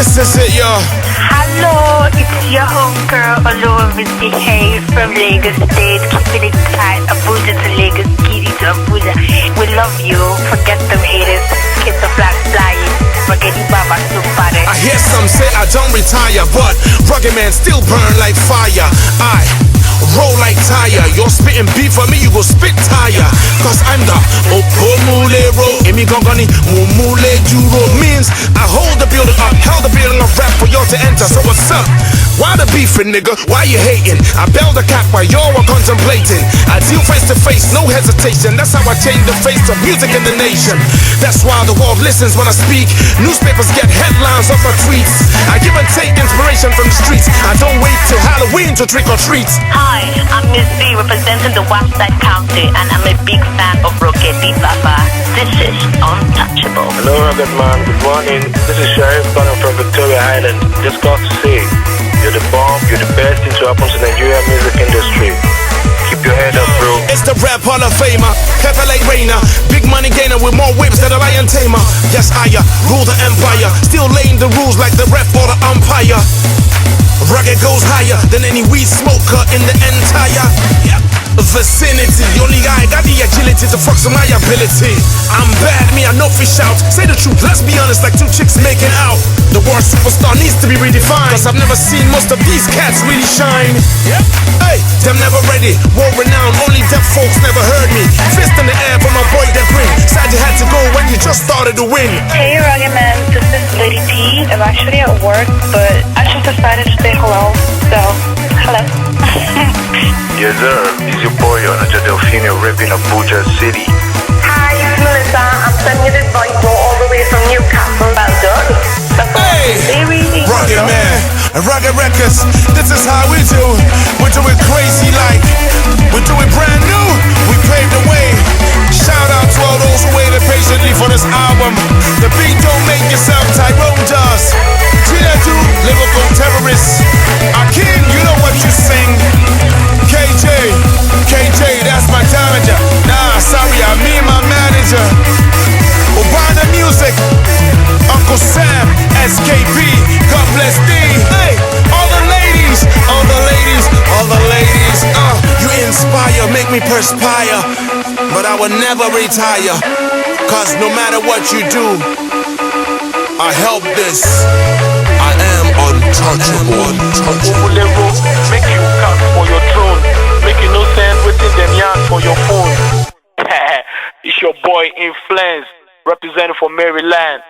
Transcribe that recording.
This is it, y'all. Hello, it's your homegirl Olua Hay from Lagos State. Keeping it tight, Abuja to Lagos, Giddy to Abuja. We love you. Forget them haters. Get the flag flying. Forget the Baba Supare. I hear some say I don't retire, but rugged man still burn like fire. I roll like tire. You're spitting beef for me, you go spit tire. Cause I'm the Opomulero. Emi Gongoni Mumule Juro. Means I hold the building up, held the building of rap for y'all to enter. So what's up? Why the beefing, nigga? Why you hating? I bailed the cap while y'all were contemplating. I deal face to face, no hesitation. That's how I change the face of music in the nation. That's why the world listens when I speak. Newspapers get headlines of my tweets. I give and take inspiration from the streets. I don't wait till Halloween to trick or treats. Hi, I'm Miss B representing the Westside County, and I'm a big fan of Roketi Baba. This is Untouchable. Hello, Rugged Man. Good morning. This is Sheriff calling from Victoria Island. Just got to say, you're the bomb. You're the best thing to happen to the Nigerian music industry. Keep your head up, bro. It's the rap Hall of Famer, Pepper like Rainer. Big money gainer with more whips than a lion tamer. Yes, I rule the empire. Still laying the rules like the ref or the umpire. Rugged goes higher than any weed smoker in the entire vicinity. The only guy got the agility to fuck some my ability. I'm bad, me I know fish out. Say the truth, let's be honest, like two chicks making out. The word superstar needs to be redefined. Cause I've never seen most of these cats really shine. Hey, them never ready, world renowned, only deaf folks never heard me. Fist in the air for my boy that bring. Sad you had to go when you just started to win. Hey, Rugged Man, this is Lady T. I'm actually at work, but I just decided to say hello. So, hello. Yes, sir. This is your boy, Onaja Delphine, repping Abuja City. Hi, it's Melissa. I'm sending you this voice note all the way from Newcastle. Well done. Hey, Rugged Man, Rugged Records. This is how we do. We do it crazy like. We do it brand new. We paved the way. Shout out to all those who waited patiently for this album. The beat don't make yourself, Tyrone does. G2, lyrical terrorists. Akeem, you know what you sing. KJ, that's my damager. Nah, sorry, I mean my manager. Obana Music, Uncle Sam, SKP, God bless thee. Hey, all the ladies, you inspire, make me perspire. But I will never retire. Cause no matter what you do, I help this. I am untouchable. Umulero, make you count for your throne. Make you no send within them yarn for your phone. It's your boy Influence, representing for Maryland.